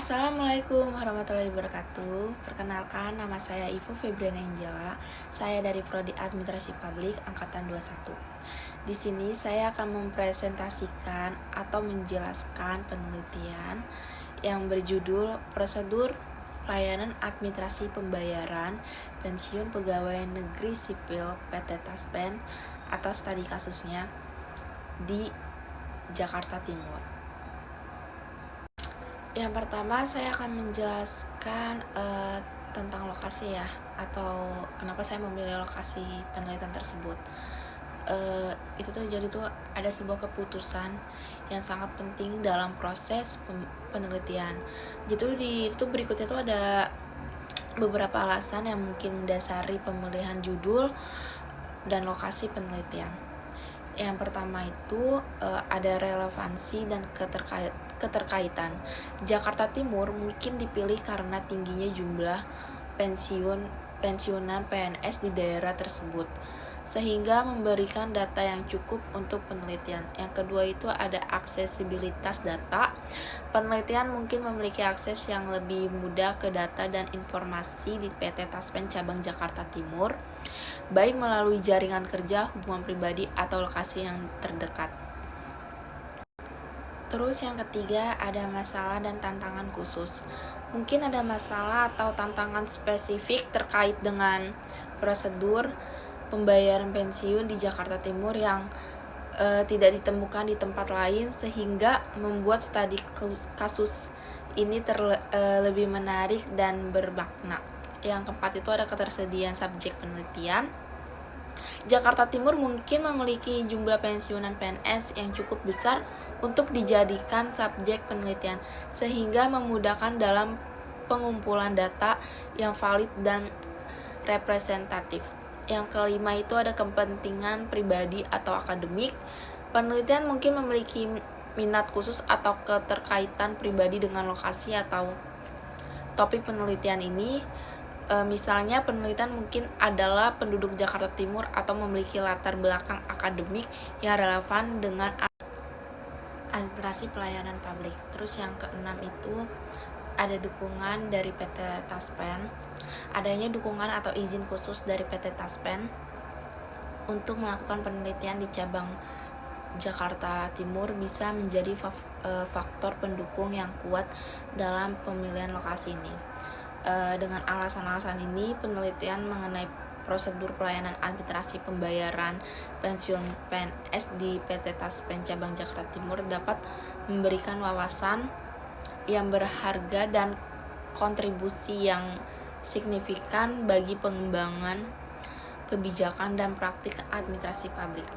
Assalamualaikum warahmatullahi wabarakatuh. Perkenalkan, nama saya Ivo Febriana Angela. Saya dari Prodi Administrasi Publik angkatan 21. Di sini saya akan mempresentasikan atau menjelaskan penelitian yang berjudul Prosedur Pelayanan Administrasi Pembayaran Pensiun Pegawai Negeri Sipil PT Taspen atau studi kasusnya di Jakarta Timur. Yang pertama saya akan menjelaskan tentang lokasi ya, atau kenapa saya memilih lokasi penelitian tersebut. Jadi ada sebuah keputusan yang sangat penting dalam proses penelitian. Berikutnya tuh ada beberapa alasan yang mungkin mendasari pemilihan judul dan lokasi penelitian. Yang pertama itu ada relevansi dan keterkaitan. Jakarta Timur mungkin dipilih karena tingginya jumlah pensiunan PNS di daerah tersebut, sehingga memberikan data yang cukup untuk penelitian. Yang kedua itu ada aksesibilitas data. Penelitian mungkin memiliki akses yang lebih mudah ke data dan informasi di PT Taspen Cabang Jakarta Timur, baik melalui jaringan kerja, hubungan pribadi, atau lokasi yang terdekat. Terus yang ketiga ada masalah dan tantangan khusus. Mungkin ada masalah atau tantangan spesifik terkait dengan prosedur pembayaran pensiun di Jakarta Timur yang tidak ditemukan di tempat lain, sehingga membuat studi kasus ini lebih menarik dan bermakna. Yang keempat itu ada ketersediaan subjek penelitian. Jakarta Timur mungkin memiliki jumlah pensiunan PNS yang cukup besar untuk dijadikan subjek penelitian, sehingga memudahkan dalam pengumpulan data yang valid dan representatif. Yang kelima itu ada kepentingan pribadi atau akademik. Penelitian mungkin memiliki minat khusus atau keterkaitan pribadi dengan lokasi atau topik penelitian ini. Misalnya penelitian mungkin adalah penduduk Jakarta Timur atau memiliki latar belakang akademik yang relevan dengan administrasi pelayanan publik. Terus yang keenam itu ada dukungan dari PT Taspen. Adanya dukungan atau izin khusus dari PT Taspen untuk melakukan penelitian di cabang Jakarta Timur bisa menjadi faktor pendukung yang kuat dalam pemilihan lokasi ini. Dengan alasan-alasan ini, penelitian mengenai prosedur pelayanan administrasi pembayaran pensiun PNS di PT Taspen Cabang Jakarta Timur dapat memberikan wawasan yang berharga dan kontribusi yang signifikan bagi pengembangan kebijakan dan praktik administrasi publik.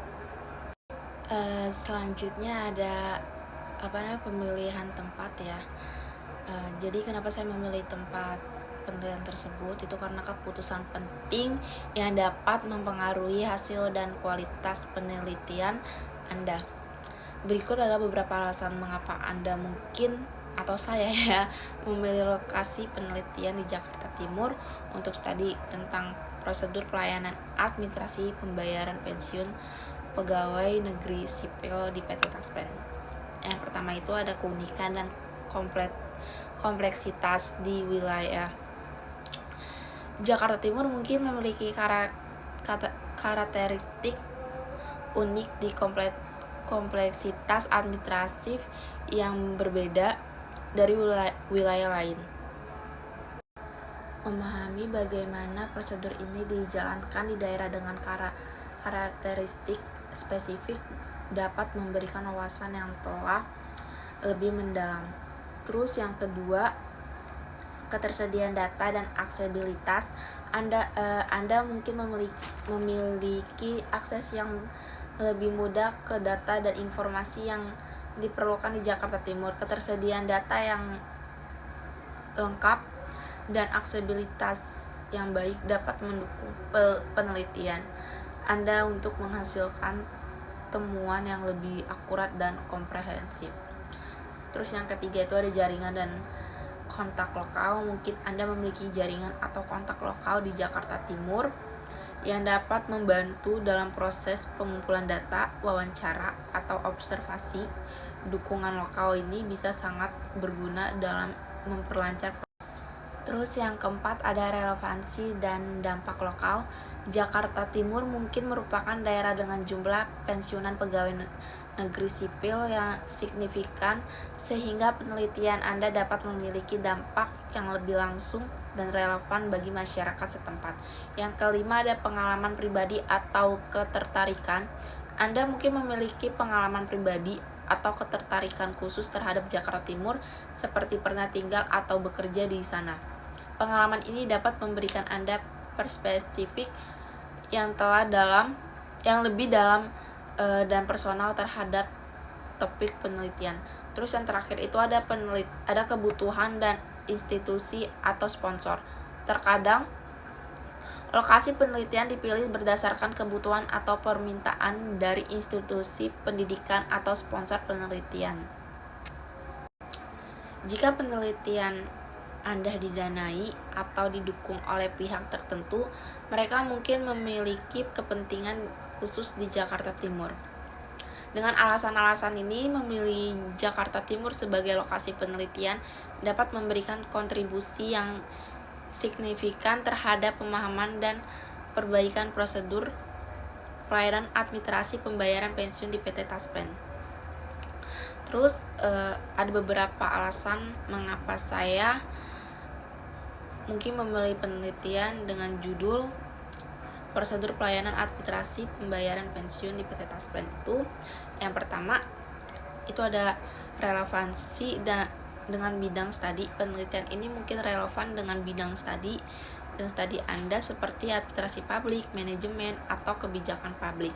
Selanjutnya ada pemilihan tempat ya. Jadi kenapa saya memilih tempat penelitian tersebut itu karena keputusan penting yang dapat mempengaruhi hasil dan kualitas penelitian Anda. Berikut adalah beberapa alasan mengapa Anda mungkin atau saya ya memilih lokasi penelitian di Jakarta Timur untuk studi tentang prosedur pelayanan administrasi pembayaran pensiun pegawai negeri sipil di PT Taspen. Yang pertama itu ada keunikan dan kompleksitas di wilayah Jakarta Timur mungkin memiliki karakteristik unik di kompleksitas administratif yang berbeda dari wilayah lain. Memahami bagaimana prosedur ini dijalankan di daerah dengan karakteristik spesifik dapat memberikan wawasan yang telah lebih mendalam. Terus yang kedua, ketersediaan data dan aksesibilitas. Anda mungkin memiliki akses yang lebih mudah ke data dan informasi yang diperlukan di Jakarta Timur. Ketersediaan data yang lengkap dan aksesibilitas yang baik dapat mendukung penelitian Anda untuk menghasilkan temuan yang lebih akurat dan komprehensif. Terus yang ketiga itu ada jaringan dan kontak lokal. Mungkin Anda memiliki jaringan atau kontak lokal di Jakarta Timur yang dapat membantu dalam proses pengumpulan data, wawancara, atau observasi. Dukungan lokal ini bisa sangat berguna dalam memperlancar. Terus yang keempat ada relevansi dan dampak lokal. Jakarta Timur mungkin merupakan daerah dengan jumlah pensiunan pegawai negeri sipil yang signifikan, sehingga penelitian Anda dapat memiliki dampak yang lebih langsung dan relevan bagi masyarakat setempat. Yang kelima ada pengalaman pribadi atau ketertarikan. Anda mungkin memiliki pengalaman pribadi atau ketertarikan khusus terhadap Jakarta Timur, seperti pernah tinggal atau bekerja di sana. Pengalaman ini dapat memberikan Anda perspektif yang lebih dalam dan personal terhadap topik penelitian. Terus yang terakhir itu ada kebutuhan dan institusi atau sponsor. Terkadang lokasi penelitian dipilih berdasarkan kebutuhan atau permintaan dari institusi pendidikan atau sponsor penelitian. Jika penelitian Anda didanai atau didukung oleh pihak tertentu, mereka mungkin memiliki kepentingan khusus di Jakarta Timur. Dengan alasan-alasan ini, memilih Jakarta Timur sebagai lokasi penelitian dapat memberikan kontribusi yang signifikan terhadap pemahaman dan perbaikan prosedur pelayanan administrasi pembayaran pensiun di PT Taspen. Terus ada beberapa alasan mengapa saya mungkin memilih penelitian dengan judul prosedur pelayanan administrasi pembayaran pensiun di PT Taspen itu. Yang pertama itu ada relevansi dengan bidang studi. Penelitian ini mungkin relevan dengan bidang studi dan studi Anda, seperti administrasi publik, manajemen, atau kebijakan publik.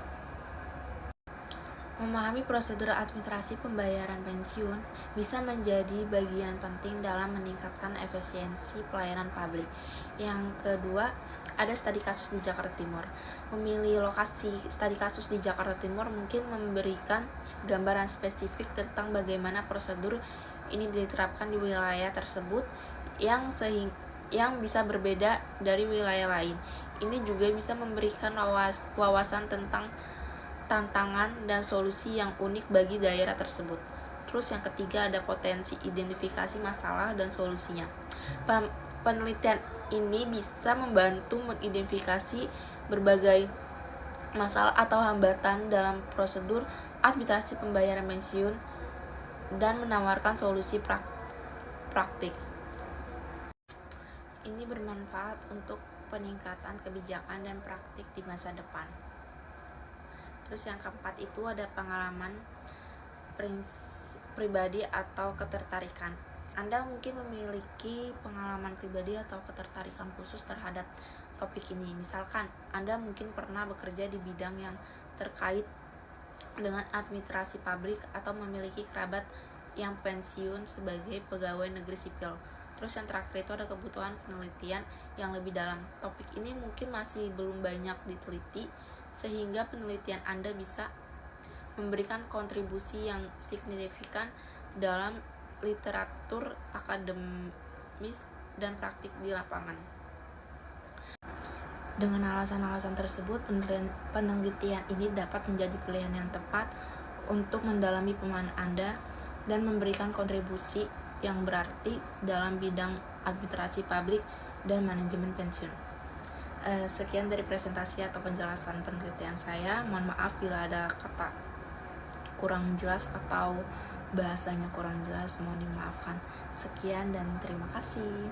Memahami prosedur administrasi pembayaran pensiun bisa menjadi bagian penting dalam meningkatkan efisiensi pelayanan publik. Yang kedua, ada studi kasus di Jakarta Timur. Memilih lokasi studi kasus di Jakarta Timur mungkin memberikan gambaran spesifik tentang bagaimana prosedur ini diterapkan di wilayah tersebut yang bisa berbeda dari wilayah lain. Ini juga bisa memberikan wawasan tentang tantangan dan solusi yang unik bagi daerah tersebut. Terus yang ketiga ada potensi identifikasi masalah dan solusinya. Penelitian ini bisa membantu mengidentifikasi berbagai masalah atau hambatan dalam prosedur administrasi pembayaran pensiun dan menawarkan solusi praktis. Ini bermanfaat untuk peningkatan kebijakan dan praktik di masa depan. Terus yang keempat itu ada pengalaman pribadi atau ketertarikan. Anda mungkin memiliki pengalaman pribadi atau ketertarikan khusus terhadap topik ini. Misalkan, Anda mungkin pernah bekerja di bidang yang terkait dengan administrasi publik atau memiliki kerabat yang pensiun sebagai pegawai negeri sipil. Terus yang terakhir itu ada kebutuhan penelitian yang lebih dalam. Topik ini mungkin masih belum banyak diteliti, sehingga penelitian Anda bisa memberikan kontribusi yang signifikan dalam literatur akademis dan praktik di lapangan. Dengan alasan-alasan tersebut, penelitian ini dapat menjadi pilihan yang tepat untuk mendalami pemahaman Anda dan memberikan kontribusi yang berarti dalam bidang administrasi publik dan manajemen pensiun. Sekian dari presentasi atau penjelasan penelitian saya. Mohon maaf bila ada kata kurang jelas atau bahasanya kurang jelas, mohon dimaafkan. Sekian dan terima kasih.